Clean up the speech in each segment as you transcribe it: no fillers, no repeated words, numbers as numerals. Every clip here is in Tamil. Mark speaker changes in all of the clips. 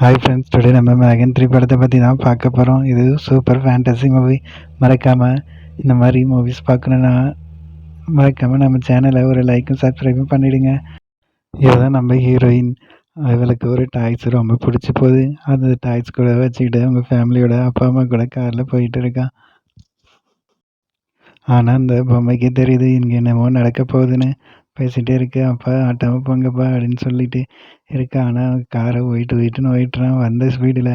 Speaker 1: ஹாய் ஃப்ரெண்ட்ஸ், டுடே நம்ம மேகன் 3 படத்தை பற்றி தான் பார்க்க போகிறோம். இது சூப்பர் ஃபேண்டசி மூவி. மறக்காமல் இந்த மாதிரி மூவிஸ் பார்க்கணுன்னா மறக்காமல் நம்ம சேனலை ஒரு லைக்கும் சப்ஸ்கிரைபும் பண்ணிவிடுங்க. இதுதான் நம்ம ஹீரோயின். அவளுக்கு ஒரு டாய்ஸ் ரொம்ப பிடிச்சி போகுது. அந்த டாய்ஸ் கூட வச்சுக்கிட்டு அவங்க ஃபேமிலியோட அப்பா அம்மா கூட காரில் போயிட்டு இருக்கா. ஆனால் அந்த பொம்மைக்கு தெரியுது இங்கே என்னமோ நடக்க போகுதுன்னு. பேசிகிட்டே இருக்கு, அப்பா ஆட்டாமல் போங்கப்பா அப்படின்னு சொல்லிட்டு இருக்கா. ஆனால் காரை ஒயிட்டுன்னு ஒயிட்டுறான். வந்த ஸ்பீடில்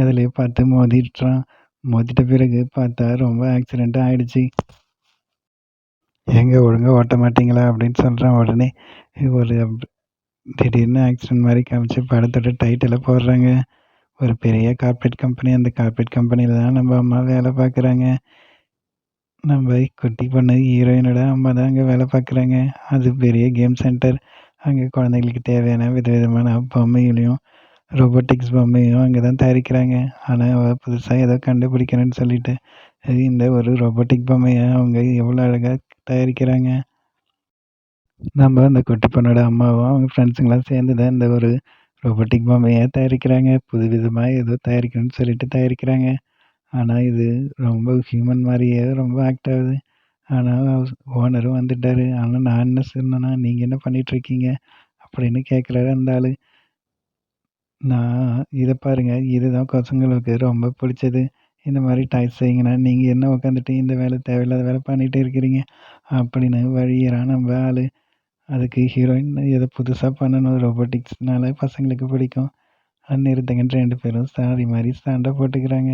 Speaker 1: அதுலேயே பார்த்து மோதிட்டுறான். மோதிட்ட பிறகு பார்த்தா ரொம்ப ஆக்சிடெண்ட்டாக ஆகிடுச்சி. எங்கே ஒழுங்காக ஓட்ட மாட்டிங்களா அப்படின்னு சொல்கிறான். உடனே ஒரு திடீர்னு ஆக்சிடென்ட் மாதிரி காமிச்சு படத்தோட டைட்டிலை போடுறாங்க. ஒரு பெரிய கார்ப்பரேட் கம்பெனி. அந்த கார்ப்பரேட் கம்பெனியில் தான் நம்ம அம்மா வேலை பார்க்குறாங்க. நம்ம குட்டி பொண்ணு ஹீரோயினோட அம்மா தான் அங்கே வேலை பார்க்குறாங்க. அது பெரிய கேம் சென்டர். அங்கே குழந்தைங்களுக்கு தேவையான விதவிதமான பொம்மைகளையும் ரோபோட்டிக்ஸ் பொம்மையும் அங்கே தான் தயாரிக்கிறாங்க. ஆனால் அவள் புதுசாக ஏதோ கண்டுபிடிக்கணும்னு சொல்லிட்டு இந்த ஒரு ரோபோட்டிக் பொம்மையை அவங்க எவ்வளோ அழகாக தயாரிக்கிறாங்க. நம்ம அந்த குட்டி பொண்ணோட அம்மாவும் அவங்க ஃப்ரெண்ட்ஸுங்களாம் சேர்ந்து தான் இந்த ஒரு ரோபோட்டிக் பொம்மையை தயாரிக்கிறாங்க. புது விதமாக ஏதோ தயாரிக்கணும்னு சொல்லிட்டு தயாரிக்கிறாங்க. ஆனால் இது ரொம்ப ஹியூமன் மாதிரியே ரொம்ப ஆக்ட் ஆகுது. ஆனால் ஓனரும் வந்துட்டாரு. ஆனால் நான் என்ன சொன்னேன்னா, நீங்கள் என்ன பண்ணிகிட்ருக்கீங்க அப்படின்னு கேட்குறாரு அந்த ஆள். நான் இதை பாருங்கள், இதுதான் பசங்களுக்கு ரொம்ப பிடிச்சது. இந்த மாதிரி டாய்ஸ் செய்யுங்கண்ணா, நீங்கள் என்ன உட்காந்துட்டு இந்த வேலை தேவையில்லாத வேலை பண்ணிகிட்டே இருக்கிறீங்க அப்படின்னு வழியிறான் நம்ம ஆள். அதுக்கு ஹீரோயின் ஏதோ புதுசாக பண்ணணும், ரோபோட்டிக்ஸ்னால பசங்களுக்கு பிடிக்கும். நிறுத்துங்கன்னு 2 பேரும் சாரி மாதிரி சண்டை போட்டுக்கிறாங்க.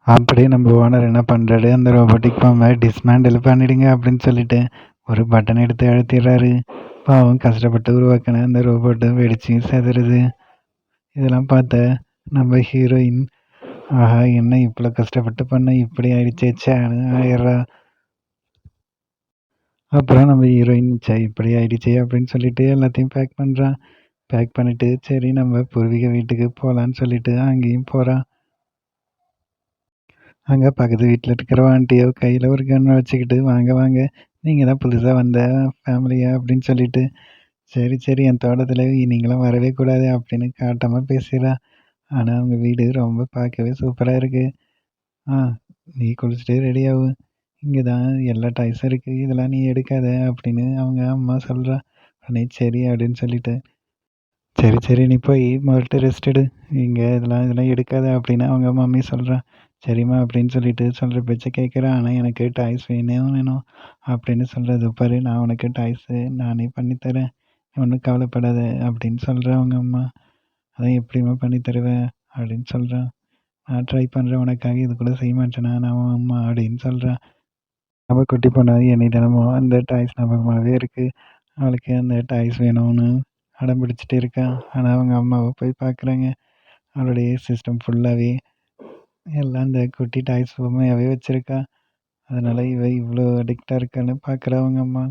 Speaker 1: அப்படியே நம்ம ஓனர் என்ன பண்ணுறாரு, அந்த ரோபோட்டிக் பொம்மை டிஸ்மேண்டில் பண்ணிடுங்க அப்படின்னு சொல்லிட்டு ஒரு பட்டன் எடுத்து அழுத்திடுறாரு. பாவம் கஷ்டப்பட்டு உருவாக்கின அந்த ரோபோட்டை வெடிச்சு செதறுது. இதெல்லாம் பார்த்த நம்ம ஹீரோயின், ஆஹா என்ன இவ்வளோ கஷ்டப்பட்டு பண்ண இப்படி ஆயிடுச்சேன்னு ஆயிடுறா. அப்புறம் நம்ம ஹீரோயின் இப்படி ஆயிடுச்சே அப்படின்னு சொல்லிட்டு எல்லாத்தையும் பேக் பண்ணுறான். பேக் பண்ணிவிட்டு சரி நம்ம பூர்வீக வீட்டுக்கு போகலான்னு சொல்லிட்டு அங்கேயும் போகிறான். அங்கே பக்கத்து வீட்டில் இருக்கிற ஆண்டியோ கையில் ஒரு கன்னை வச்சுக்கிட்டு, வாங்க வாங்க நீங்கள் தான் புதுசாக வந்த ஃபேமிலியா அப்படின்னு சொல்லிட்டு, சரி சரி என் தோட்டத்தில் நீங்களும் வரவே கூடாது அப்படின்னு காட்டாமல் பேசுகிறா. ஆனால் அவங்க வீடு ரொம்ப பார்க்கவே சூப்பராக இருக்குது. ஆ நீ குளிச்சுட்டு ரெடியாகும், இங்கே தான் எல்லா டாய்ஸும் இருக்குது, இதெல்லாம் நீ எடுக்காத அப்படின்னு அவங்க அம்மா சொல்கிறா. உடனே சரி அப்படின்னு சொல்லிட்டு, சரி சரி நீ போய் முதல்ல ரெஸ்ட் எடு, இங்கே இதெல்லாம் எடுக்காத அப்படின்னு அவங்க மம்மி சொல்கிறா. சரிம்மா அப்படின்னு சொல்லிட்டு சொல்கிற பேச்சை கேட்குறேன். ஆனால் எனக்கு டாய்ஸ் வேணும் அப்படின்னு சொல்கிறது. பாரு நான் உனக்கு டாய்ஸு நானே பண்ணித்தரேன், ஒன்றும் கவலைப்படாத அப்படின்னு சொல்கிறேன் அவங்க அம்மா. அதான் எப்படிம்மா பண்ணி தருவேன் அப்படின்னு சொல்கிறான். நான் ட்ரை பண்ணுறேன் உனக்காக, இது கூட செய்ய மாட்டேனா நான் உன் அம்மா அப்படின்னு சொல்கிறேன். நம்ம குட்டி பொண்ணு என்னை தினமும் அந்த டாய்ஸ் ஞாபகமாகவே இருக்குது. அவளுக்கு அந்த டாய்ஸ் வேணும்னு அடம் பிடிச்சிட்டு இருக்கா. ஆனால் அவங்க அம்மாவை போய் பார்க்குறாங்க. அவளுடைய சிஸ்டம் ஃபுல்லாகவே எல்லாம் இந்த குட்டி டாய்ஸ் பொம்மையாகவே வச்சுருக்கா. அதனால் இவ இவ்வளோ அடிக்டாக இருக்கான்னு பார்க்குறா அவங்க அம்மா.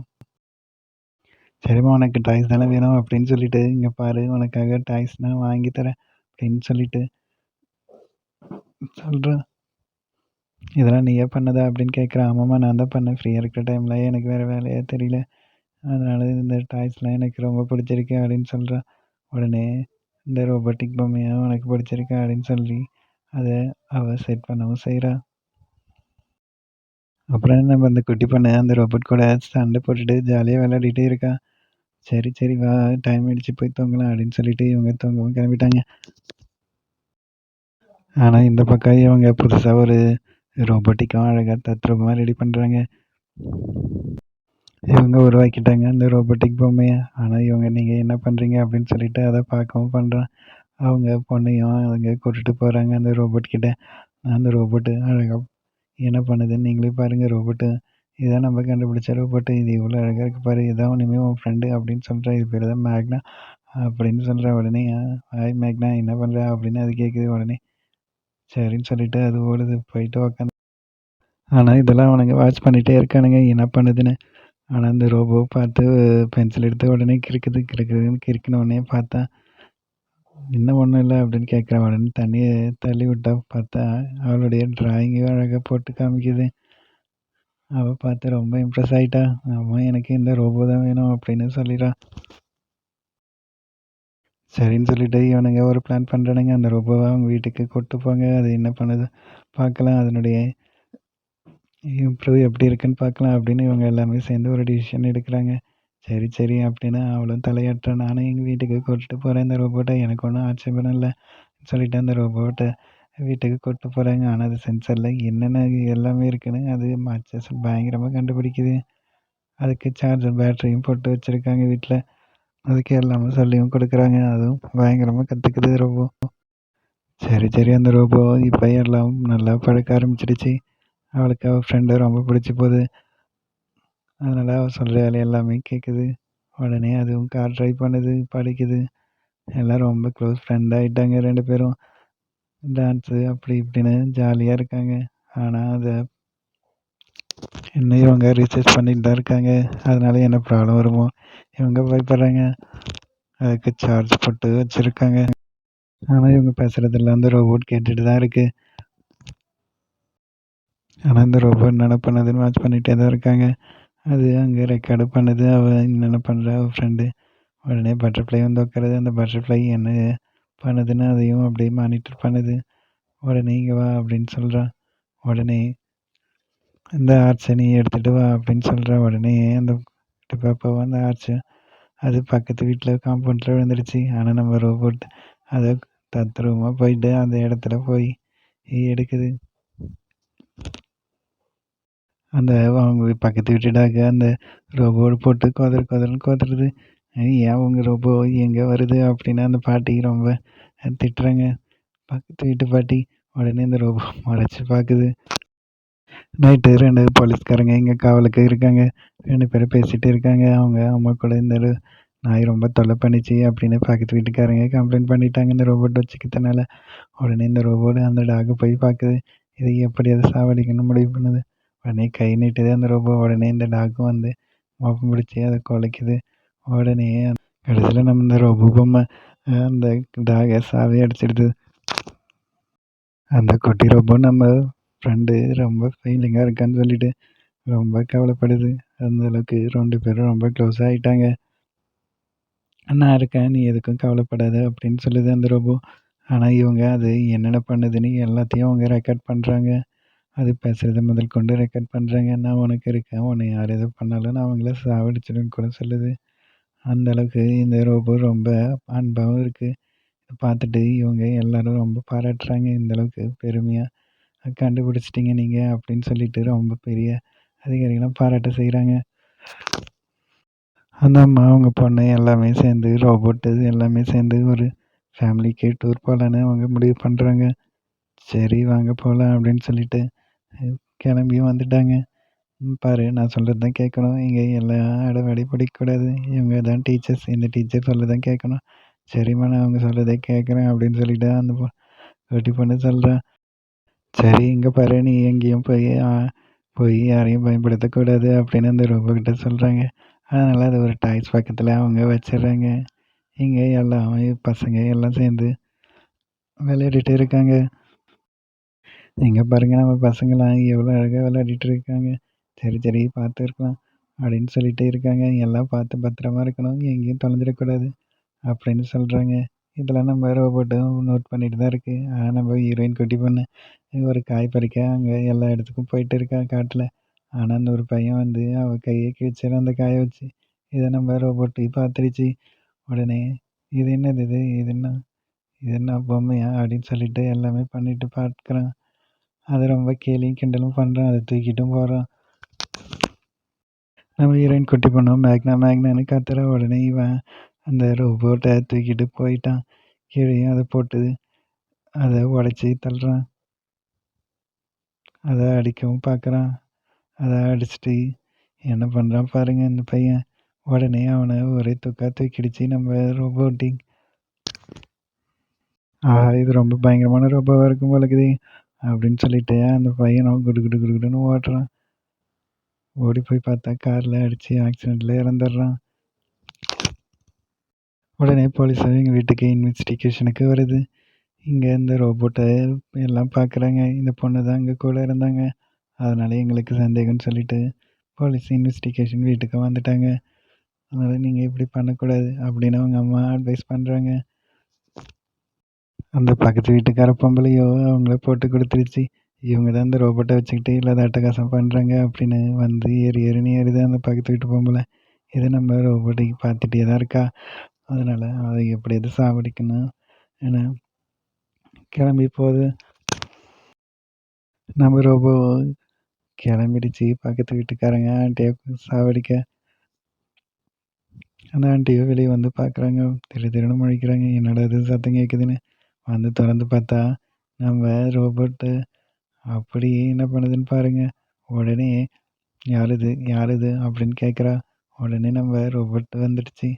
Speaker 1: சரிம்மா உனக்கு டாய்ஸ் தானே வேணும் அப்படின்னு சொல்லிட்டு, இங்கே பாரு உனக்காக டாய்ஸ் நான் வாங்கி தரேன் அப்படின்னு சொல்லிட்டு சொல்கிறேன். இதெல்லாம் நீயே பண்ணதா அப்படின்னு கேட்குறேன். ஆமாம்மா நான் தான் பண்ணேன், ஃப்ரீயாக இருக்கிற டைமில் எனக்கு வேறு வேலையே தெரியல, அதனால இந்த டாய்ஸ்லாம் எனக்கு ரொம்ப பிடிச்சிருக்கு அப்படின்னு சொல்கிறேன். உடனே இந்த ரோபோட்டிக் பொம்மையை உனக்கு பிடிச்சிருக்கு அப்படின்னு சொல்லி அதை அவள் செட் பண்ணவும் செய்கிறா. அப்புறம் நம்ம அந்த குட்டி பொண்ணு அந்த ரோபோட் கூட சண்டை போட்டுட்டு ஜாலியாக விளையாடிட்டே இருக்கா. சரி சரி வா டைம் ஆயிடுச்சு போய் தூங்கலாம் அப்படின்னு சொல்லிட்டு இவங்க தூங்கவும் கிளம்பிட்டாங்க. ஆனால் இந்த பக்கம் இவங்க புதுசாக ஒரு ரோபோட்டிக்காக அழகாக தத்ரூபமாக ரெடி பண்ணுறாங்க. இவங்க உருவாக்கிட்டாங்க அந்த ரோபோட்டிக் பொம்மையை. ஆனால் இவங்க நீங்கள் என்ன பண்ணுறீங்க அப்படின்னு சொல்லிட்டு அதை பார்க்கவும் பண்ணுறான். அவங்க பொண்ணையும் அவங்க கூட்டிகிட்டு போகிறாங்க அந்த ரோபோட் கிட்ட. அந்த ரோபோட்டு அழகாக என்ன பண்ணுதுன்னு நீங்களே பாருங்கள். ரோபோட்டு இதான் நம்ம கண்டுபிடிச்ச ரோபோட்டு, இது இவ்வளோ அழகாக இருக்குது பாரு, இதான் இனிமேல் உன் ஃப்ரெண்டு அப்படின்னு சொல்கிறேன். இது பேர் தான் மேக்னா அப்படின்னு சொல்கிறேன். உடனே ஹாய் மேக்னா என்ன பண்ணுற அப்படின்னு அது கேட்குது. உடனே சரின்னு சொல்லிட்டு அது ஓடுது போயிட்டு உக்காந்து. ஆனால் இதெல்லாம் அவனுங்க வாட்ச் பண்ணிகிட்டே இருக்கானுங்க என்ன பண்ணுதுன்னு. ஆனால் அந்த ரோபோ பார்த்து பென்சில் எடுத்து உடனே கிறுக்குதுன்னு கிறுக்கின உடனே பார்த்தா இன்னும் ஒன்றும் இல்லை அப்படின்னு கேட்குறேன். உடனே தண்ணியை தள்ளி விட்டா பார்த்தா அவளுடைய டிராயிங்கும் அழகாக போட்டு காமிக்குது. அவள் பார்த்து ரொம்ப இம்ப்ரெஸ் ஆகிட்டா. அம்மா எனக்கு இந்த ரோபோ தான் வேணும் அப்படின்னு சொல்லிடுறா. சரின்னு சொல்லிட்டு இவனுங்க ஒரு பிளான் பண்ணுறானுங்க. அந்த ரோபோவ அவங்க வீட்டுக்கு கூட்டு போங்க. அது என்ன பண்ணுது பார்க்கலாம். அதனுடைய இம்ப்ரூவ் எப்படி இருக்குன்னு பார்க்கலாம் அப்படின்னு இவங்க எல்லாமே சேர்ந்து ஒரு டிசிஷன் எடுக்கிறாங்க. சரி, சரி அப்படின்னு அவளும் தலையாட்டுறா. நானும் எங்கள் வீட்டுக்கு கூட்டிட்டு போகிறேன் இந்த ரோபோட்ட. எனக்கு ஒன்றும் ஆட்சேபணம் இல்லை சொல்லிட்டு அந்த ரோபோட்ட வீட்டுக்கு கூட்டு போகிறாங்க. ஆனால் அது சென்சாரில் என்னென்ன எல்லாமே இருக்குன்னு அது மச்சஸ் பயங்கரமாக கண்டுபிடிக்குது. அதுக்கு சார்ஜர் பேட்டரியும் போட்டு வச்சுருக்காங்க வீட்டில். அதுக்கு எல்லாமே சொல்லியும் கொடுக்குறாங்க. அதுவும் பயங்கரமாக கற்றுக்குது ரோபோ. சரி, சரி அந்த ரோபோ இப்போ எல்லாம் நல்லா பழக்க ஆரம்பிச்சிடுச்சு. அவளுக்கு அவள் ஃப்ரெண்டை ரொம்ப பிடிச்சி போகுது. அதனால் அவள் சொல்கிற வேலை எல்லாமே கேட்குது. உடனே அதுவும் கார் ட்ரைவ் பண்ணுது, படிக்குது. எல்லாம் ரொம்ப க்ளோஸ் ஃப்ரெண்ட் ஆகிட்டாங்க 2 பேரும். டான்ஸு அப்படி இப்படின்னு ஜாலியாக இருக்காங்க. ஆனால் அதை இன்னும் இவங்க ரிசர்ச் பண்ணிட்டு தான் இருக்காங்க. அதனால என்ன ப்ராப்ளம் வருமோ இவங்க பயப்படுறாங்க. அதுக்கு சார்ஜ் போட்டு வச்சுருக்காங்க. ஆனால் இவங்க பேசுகிறதெல்லாம் அந்த ரோபோட் கேட்டுட்டு தான் இருக்குது. ஆனால் இந்த ரோபோட் என்னென்ன பண்ணுதுன்னு வாட்ச் பண்ணிகிட்டே தான் இருக்காங்க. அது அங்கே ரெக்கார்டு பண்ணுது. அவள் என்னென்ன பண்ணுறா அவள் ஃப்ரெண்டு. உடனே பட்டர்ஃப்ளை வந்து உட்காருது. அந்த பட்டர்ஃப்ளை என்ன பண்ணுதுன்னு அதையும் அப்படியே மானிட்டர் பண்ணுது. உடனே இங்கே வா அப்படின்னு சொல்கிறா. உடனே இந்த ஆர்ட்ஸை நீ எடுத்துகிட்டு வா அப்படின்னு சொல்கிறா. உடனே அந்த பாப்பாவை அந்த ஆர்ட்ஸை அது பக்கத்து வீட்டில் காம்பவுண்டில் விழுந்துருச்சு. ஆனால் நம்ம ரோபோட் அதை தத்ரூபமாக போயிட்டு அந்த இடத்துல போய் எடுக்குது. அந்த அவங்க பக்கத்து வீட்டு டாக் அந்த ரோபோவை போட்டு கொதறன்னு கொதறுது. ஏன் உங்கள் ரோபோ எங்கே வருது அப்படின்னு அந்த பாட்டி ரொம்ப திட்டுறாங்க. பக்கத்து வீட்டு பாட்டி. உடனே இந்த ரோபோ முறைச்சி பார்க்குது. நைட்டு 2 போலீஸ்காரங்க இங்கே காவலுக்கு இருக்காங்க. 2 பேரும் பேசிகிட்டு இருக்காங்க. அவங்க அம்மா கூட இந்த நாய் ரொம்ப தொல்லை பண்ணிச்சு அப்படின்னு பக்கத்து வீட்டுக்காரங்க கம்ப்ளைண்ட் பண்ணிட்டாங்க இந்த ரோபோட் வச்சுக்கிறதுனால. உடனே இந்த ரோபோட் அந்த டாகை போய் பார்க்குது. இதை எப்படியாவது சாவடிக்கணும்னு முடிவு பண்ணுது. உடனே கை நீட்டுது அந்த ரோபோ. உடனே இந்த டாக்கும் வந்து மோப்பம் பிடிச்சி அதை குலைக்குது. உடனே கடைசியில் நம்ம இந்த ரோபோ பொம்மை அந்த டாகை சாவி அடிச்சிடுது. அந்த குட்டி ரோபோ நம்ம ஃப்ரெண்டு ரொம்ப ஃபீலிங்காக இருக்கான்னு சொல்லிட்டு ரொம்ப கவலைப்படுது. அந்த அளவுக்கு 2 பேரும் ரொம்ப க்ளோஸ் ஆகிட்டாங்க. நான் இருக்கேன், நீ எதுக்கும் கவலைப்படாத அப்படின்னு சொல்லுது அந்த ரோபோ. ஆனால் இவங்க அது என்னென்ன பண்ணுதுன்னு எல்லாத்தையும் அவங்க ரெக்கார்ட் பண்ணுறாங்க. அது பேசுகிறத முதல் கொண்டு ரெக்கார்ட் பண்ணுறாங்க. நான் உனக்கு இருக்கேன், உன்னை யார் எது பண்ணாலும் நான் அவங்கள சாவடிச்சிடுன்னு கூட சொல்லுது. அந்த அளவுக்கு இந்த ரோபோ ரொம்ப அன்பாகவும் இருக்குது. பார்த்துட்டு இவங்க எல்லாரும் ரொம்ப பாராட்டுறாங்க. இந்த அளவுக்கு பெருமையாக கண்டுபிடிச்சிட்டிங்க நீங்கள் அப்படின்னு சொல்லிட்டு ரொம்ப பெரிய அதிகாரிகளாம் பாராட்ட செய்கிறாங்க. அந்த அம்மா அவங்க பொண்ணு எல்லாமே சேர்ந்து ரோபோட்டு எல்லாமே சேர்ந்து ஒரு ஃபேமிலிக்கு டூர் போகலான்னு அவங்க முடிவு பண்ணுறாங்க. சரி வாங்க போகலாம் அப்படின்னு சொல்லிட்டு கிளம்பியும் வந்துட்டாங்க. பாரு நான் சொல்கிறது தான் கேட்கணும். இங்கே எல்லா அடவாடி பிடிக்கக்கூடாது. இவங்க தான் டீச்சர்ஸ். இந்த டீச்சர் சொல்ல தான் கேட்கணும். சரிம்மா நான் அவங்க சொல்கிறதே கேட்குறேன் அப்படின்னு சொல்லிட்டு அந்த குட்டி பொண்ணு சொல்கிறா. சரி இங்கே பாரு நீ எங்கேயும் போய் யாரையும் பயன்படுத்தக்கூடாது அப்படின்னு அந்த ரோபோக்கிட்ட சொல்கிறாங்க. அதனால் அது ஒரு டாய்ஸ் பக்கத்தில் அவங்க வச்சிடுறாங்க. இங்கே எல்லாமே பசங்க எல்லாம் சேர்ந்து விளையாடிட்டு இருக்காங்க. இங்கே பாருங்கள் நம்ம பசங்களாம் எவ்வளோ அழகாக விளையாடிட்டு இருக்காங்க. சரி சரி பார்த்து இருக்கலாம் அப்படின்னு சொல்லிட்டு இருக்காங்க. எல்லாம் பார்த்து பத்திரமா இருக்கணும், எங்கேயும் தொலைஞ்சிடக்கூடாது அப்படின்னு சொல்கிறாங்க. இதெல்லாம் நம்ம ரோபோட்டும் நோட் பண்ணிட்டு தான் இருக்குது. ஆனால் நம்ம ஹீரோயின் குட்டி பொண்ணு ஒரு காய் பறிக்க அங்கே எல்லா இடத்துக்கும் போயிட்டு இருக்கா காட்டில். ஆனால் அந்த ஒரு பையன் வந்து அவள் கையை கிழிச்சிடும் அந்த காயை வச்சு. இதை நம்ம ரோபோட்டு பார்த்துருச்சு. உடனே இது என்னது இது என்ன பொம்மையா அப்படின்னு சொல்லிட்டு எல்லாமே பண்ணிட்டு பார்க்குறான். அது ரொம்ப கேலியும் கிண்டலும் பண்ணுறான். அதை தூக்கிட்டும் போகிறான். நம்ம ஹீரோயின் குட்டி பொண்ணும் மேக்னான்னு கத்துறா. உடனே இவன் அந்த ரோபோட்டை தூக்கிட்டு போயிட்டான். கீழேயும் அதை போட்டு அதை உடச்சி தள்ளுறான். அதை அடிக்கவும் பார்க்குறான். அதை அடிச்சுட்டு என்ன பண்ணுறான் பாருங்கள் இந்த பையன். உடனே அவனை ஒரே தூக்கிடுச்சு நம்ம ரோபோட்டிக். இது ரொம்ப பயங்கரமான ரோபோவாக இருக்கும் போலக்குது அப்படின்னு சொல்லிட்டு அந்த பையனும் குடு குடு குடுன்னு ஓடுறான். ஓடி போய் பார்த்தா காரில் அடித்து ஆக்சிடெண்ட்டில் இறந்துடுறான். உடனே போலீஸ் எங்கள் வீட்டுக்கு இன்வெஸ்டிகேஷனுக்கு வருது. இங்கே இந்த ரோபோட்டை எல்லாம் பார்க்குறாங்க. இந்த பொண்ணு தான் இங்கே கூட இருந்தாங்க. அதனால எங்களுக்கு சந்தேகம்னு சொல்லிட்டு போலீஸ் இன்வெஸ்டிகேஷன் வீட்டுக்கு வந்துட்டாங்க. அதனால் நீங்கள் இப்படி பண்ணக்கூடாது அப்படின்னு அவங்க அம்மா அட்வைஸ் பண்ணுறாங்க. அந்த பக்கத்து வீட்டுக்கார பொம்பளையோ அவங்கள போட்டு கொடுத்துருச்சு. இவங்க தான் இந்த ரோபோட்ட வச்சுக்கிட்டு இல்லாத அட்டகாசம் பண்ணுறாங்க அப்படின்னு வந்து ஏறின்னு ஏறுது அந்த பக்கத்து வீட்டு பொம்பளை. இதை நம்ம ரோபோட்டிக்கு பார்த்துட்டே தான் இருக்கா. அதனால் அதை எப்படியாவது சாவடிக்கணும் என கிளம்பி போகுது. நம்ம ரோபோ கிளம்பிடுச்சு பக்கத்து வீட்டுக்காரங்க ஆண்டியை சாவடிக்க. அந்த ஆண்டியோ வெளியே வந்து பார்க்குறாங்க. திருன்னு முழிக்கிறாங்க. என்னடா இது சத்தம் கேட்குதுன்னு வந்து திறந்து பார்த்தா நம்ம ரோபோட்டு அப்படி என்ன பண்ணுதுன்னு பாருங்க. உடனே யாருது அப்படின்னு கேட்குறா. உடனே நம்ம ரோபோட் வந்துடுச்சு.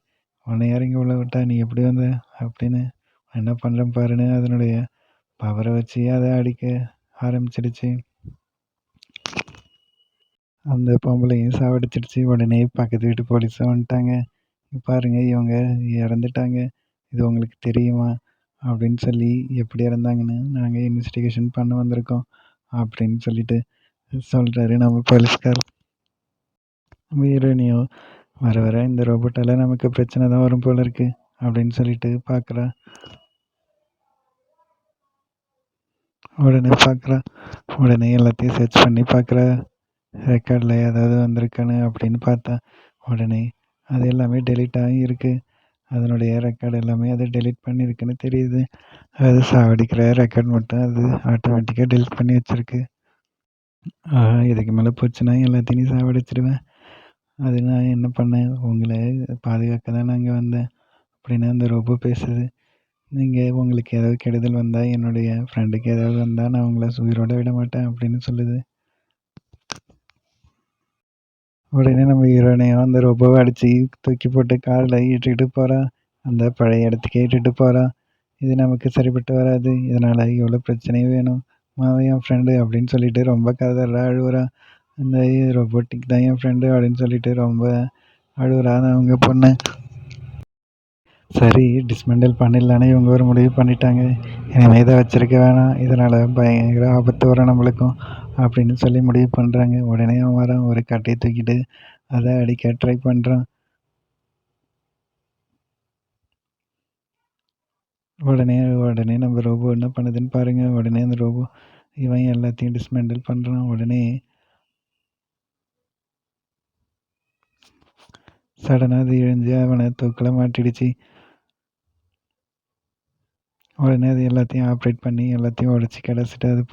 Speaker 1: உடனே இறங்கி உள்ள விட்டா நீ எப்படி வந்த அப்படின்னு என்ன பண்ணுறேன் பாருன்னு அதனுடைய பவரை வச்சு அதை அடிக்க ஆரம்பிச்சிடுச்சு. அந்த பொம்பளையும் சாவடிச்சிடுச்சு. உடனே பக்கத்து வீட்டு போலீஸும் வந்துட்டாங்க. பாருங்க இவங்க இறந்துட்டாங்க. இது உங்களுக்கு தெரியுமா அப்படின்னு சொல்லி எப்படி இறந்தாங்கன்னு நாங்கள் இன்வெஸ்டிகேஷன் பண்ண வந்திருக்கோம் அப்படின்னு சொல்லிட்டு சொல்கிறாரு நம்ம போலீஸ்கார். நம்ம ஹீரோயினியோ வர வர இந்த ரோபோட்டால் நமக்கு பிரச்சனை தான் வரும் போல இருக்கு அப்படின்னு சொல்லிட்டு பார்க்குறா. உடனே எல்லாத்தையும் சர்ச் பண்ணி பார்க்குறா. ரெக்கார்டில் ஏதாவது வந்திருக்கானு அப்படின்னு பார்த்தா உடனே அது எல்லாமே டெலீட் ஆகி இருக்குது. அதனுடைய ரெக்கார்டு எல்லாமே அது டெலீட் பண்ணியிருக்குன்னு தெரியுது. அது சாவடிக்கிற ரெக்கார்ட் மட்டும் அது ஆட்டோமேட்டிக்காக டெலீட் பண்ணி வச்சுருக்கு. இதுக்கு மேலே போச்சுன்னா எல்லாத்தையும் சாவடிச்சிடுவேன். அது நான் என்ன பண்ணேன், உங்களை பாதுகாக்க தான் நான் இங்கே வந்தேன் அப்படின்னு அந்த ரோபோ பேசுது. உங்களுக்கு ஏதாவது கெடுதல் வந்தால் என்னுடைய ஃப்ரெண்டுக்கு ஏதாவது வந்தால் நான் உங்களை உயிரோட விட மாட்டேன் அப்படின்னு சொல்லுது. உடனே நம்ம ஹீரோயினையும் அந்த ரோபோவை அடித்து தூக்கி போட்டு காரில் இட்டுக்கிட்டு போகிறா. அந்த பழைய இடத்துக்கே இட்டுட்டு போகிறா. இது நமக்கு சரிப்பட்டு வராது. இதனால் எவ்வளோ பிரச்சனையும் வேணும். மாவன் என் ஃப்ரெண்டு அப்படின்னு சொல்லிட்டு ரொம்ப கதறா அழுவுறா. அந்த ரோபோட்டிக் தான் என் ஃப்ரெண்டு அப்படின்னு சொல்லிட்டு ரொம்ப அழுவுறா அவங்க பொண்ணு. சரி டிஸ்மெண்டல் பண்ணிடலான்னு இவங்க ஒரு முடிவு பண்ணிட்டாங்க. இனிமேல் இதை வச்சிருக்க வேணாம், இதனால் பயங்கர ஆபத்து வரும் நம்மளுக்கும் அப்படின்னு சொல்லி முடிவு பண்ணுறாங்க. உடனே அவன் வரான், ஒரு கட்டையை தூக்கிட்டு அதை அடிக்க ட்ரை பண்ணுறான். உடனே நம்ம ரோபோ என்ன பண்ணுதுன்னு பாருங்கள். உடனே அந்த ரோபோ இவன் எல்லாத்தையும் டிஸ்மெண்டல் பண்ணுறான். உடனே சடனாக அது இழிஞ்சு அவனை தூக்கில் மாட்டிடுச்சு. உடனே அது எல்லாத்தையும் ஆப்ரேட் பண்ணி எல்லாத்தையும் உடச்சி கிடச்சிட்டு அது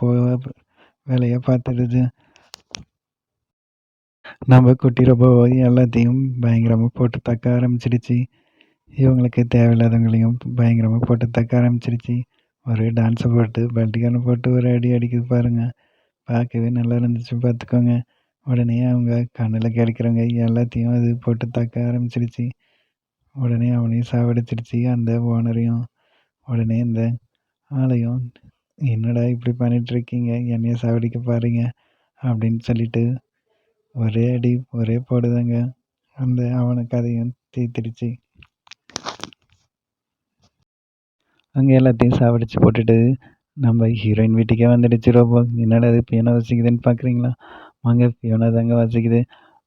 Speaker 1: வேலையை பார்த்துடுது. நம்ம குட்டி ரோபோ எல்லாத்தையும் பயங்கரமாக போட்டு தக்க ஆரம்பிச்சிடுச்சு. இவங்களுக்கு தேவையில்லாதவங்களையும் பயங்கரமாக போட்டு தக்க ஆரம்பிச்சிடுச்சு. ஒரு டான்ஸை போட்டு பல்ட்டிக்கான போட்டு ஒரு அடி அடிக்குது பாருங்க. பார்க்கவே நல்லா இருந்துச்சு பார்த்துக்கோங்க. உடனே அவங்க கண்ணில் கிடைக்கிறவங்க எல்லாத்தையும் அது போட்டு தாக்க ஆரம்பிச்சிடுச்சு. உடனே அவனையும் சாவடிச்சிடுச்சு, அந்த ஓனரையும். உடனே இந்த ஆளையும் என்னடா இப்படி பண்ணிகிட்ருக்கீங்க, என்னைய சாவடிக்க பாருங்க அப்படின்னு சொல்லிட்டு ஒரே அடி ஒரே போடுதாங்க. அவனுக்கு அதையும் தீர்த்திடுச்சு. அங்கே எல்லாத்தையும் சாவடிச்சு போட்டுட்டு நம்ம ஹீரோயின் வீட்டுக்கே வந்துடுச்சு ரோபோ. என்னடா அது பியானோ வசிக்குதுன்னு பார்க்குறீங்களா? வாங்க பியானோ தாங்க வசிக்குது.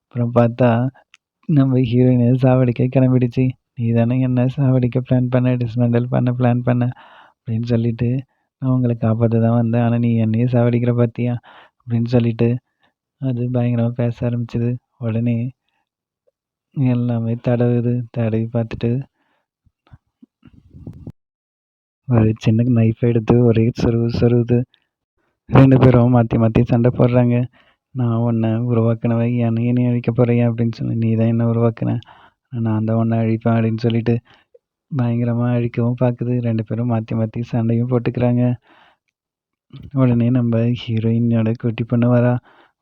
Speaker 1: அப்புறம் பார்த்தா நம்ம ஹீரோயினை சாவடிக்க கிளம்பிடுச்சு. நீ தானே என்ன சாவடிக்க பிளான் பண்ண, டிஸ்மெண்டல் பண்ண பிளான் பண்ண அப்படின்னு சொல்லிட்டு நான் உங்களை காப்பாற்ற தான் வந்தேன். ஆனால் நீ என்னையே சாவடிக்கிற பார்த்தியா அப்படின்னு சொல்லிட்டு அது பயங்கரமாக பேச ஆரம்பிச்சிது. உடனே எல்லாமே தடவி பார்த்துட்டு ஒரு சின்ன நைஃப் எடுத்து ஒரே சொருவுது. 2 பேரும் மாற்றி சண்டை போடுறாங்க. நான் உன்னை உருவாக்கினவன், என்னையே நீ அழிக்க போறியா அப்படின்னு சொல்லி, நீ தான் என்ன உருவாக்கின, நான் தான் உன்னை அழிப்பேன் அப்படின்னு சொல்லிட்டு பயங்கரமாக அழிக்கவும் பார்க்குது. 2 பேரும் மாற்றி சண்டையும் போட்டுக்கிறாங்க. உடனே நம்ம ஹீரோயினோட குட்டி பொண்ணு வரா.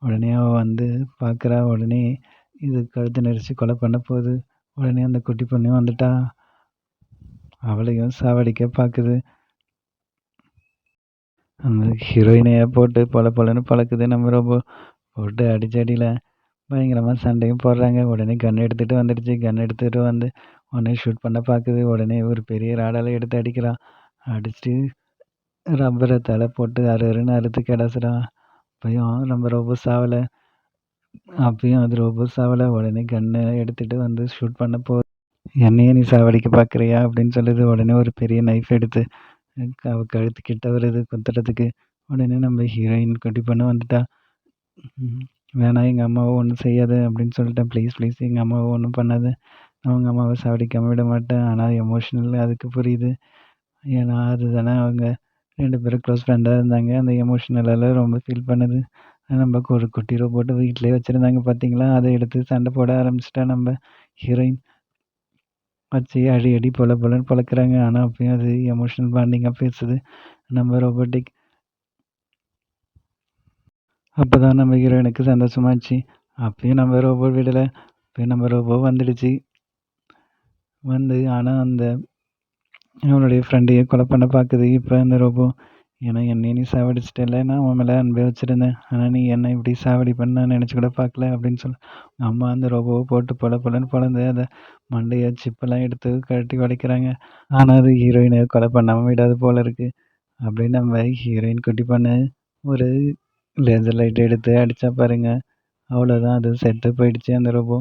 Speaker 1: உடனே அவள் வந்து பார்க்குறா. உடனே இது கழுத்து நெரிச்சு கொலை பண்ண போகுது. உடனே அந்த குட்டி பொண்ணையும் வந்துட்டா. அவளையும் சாவடிக்க பார்க்குது. அந்த ஹீரோயினையை போட்டு பொலன்னு பழக்குது. நம்ம ரொம்ப போட்டு அடியில் பயங்கரமாக சண்டையும் போடுறாங்க. உடனே கன் எடுத்துகிட்டு வந்துடுச்சு. கன் எடுத்துகிட்டு வந்து உடனே ஷூட் பண்ண பார்க்குது. உடனே ஒரு பெரிய ராடால் எடுத்து அடிக்கிறான். அடிச்சுட்டு ரப்பரை தலை போட்டு அருன்னு அறுத்து கிடச்சிடான். அப்பயும் நம்ம ரொம்ப சாவலை. அது ரொம்ப சாவலை. உடனே கன்னை எடுத்துகிட்டு வந்து ஷூட் பண்ண போகுது. என்னையே நீ சாவடிக்க பார்க்குறியா அப்படின்னு சொல்லுது. உடனே ஒரு பெரிய நைஃப் எடுத்து அவ கழுத்து கிட்ட வருது குத்துறதுக்கு. உடனே நம்ம ஹீரோயின் குட்டி பொண்ணு வந்துட்டா. ம். "வேணாம் எங்க அம்மாவ ஒண்ணும் செய்யாத" அப்படின்னு சொல்லிட்டேன். "ப்ளீஸ் ப்ளீஸ் எங்க அம்மாவ ஒண்ணும் பண்ணாத. நான் உங்க அம்மாவ சாவடிக்காம விட மாட்டேன்." ஆனா எமோஷனல் அதுக்கு புரியுது. ஏன்னா அதுதானே அவங்க 2 பேரும் க்ளோஸ் ஃப்ரெண்டா இருந்தாங்க. அந்த எமோஷனலால ரொம்ப ஃபீல் பண்ணுது. நம்ம ஒரு குட்டி ரோபோட்ட வீட்லயே வச்சிருந்தாங்க பார்த்தீங்களா? அத எடுத்து சண்டை போட ஆரம்பிச்சுட்டா நம்ம ஹீரோயின். வச்சு அடி அடி பொல பொலன்னு பொளக்குறாங்க. ஆனா அப்பயும் அது எமோஷனல் பாண்டிங்கா பேசுது. நம்ம ரோபோட்டிக். அப்பதான் நம்ம ஹீரோயினுக்கு சந்தோஷமாச்சு. அப்பயும் நம்ம ரோபோ விடல. இப்ப நம்ம ரோபோ வந்துடுச்சு. ஆனா அந்த அவனுடைய ஃப்ரெண்டையே கொலை பண்ண பாக்குது இப்ப அந்த ரோபோ. ஏன்னா என்னைய நீ சாவடிச்சிட்டல்ல, நான் உன் மேல அன்பே வச்சிருந்தேன். ஆனா நீ என்ன இப்படி சாவடிப்பேன்னு நான் நெனச்சு கூட பாக்கல அப்படின்னு சொல்லி, அம்மா அந்த ரோபோவ போட்டு பொல பொலன்னு பொளந்து அத மண்டைய சிப்பெல்லாம் எடுத்து கழட்டி உடைக்கிறாங்க. ஆனா அது ஹீரோயின கொலை பண்ணாம விடாது போல இருக்கு. அப்படின்னு நம்ம ஹீரோயின் குட்டி பொண்ணு ஒரு லேசர் லைட் எடுத்து அடிச்சா பாருங்க. அவ்வளோதான் அது செத்து போயிடுச்சு அந்த ரோபோ.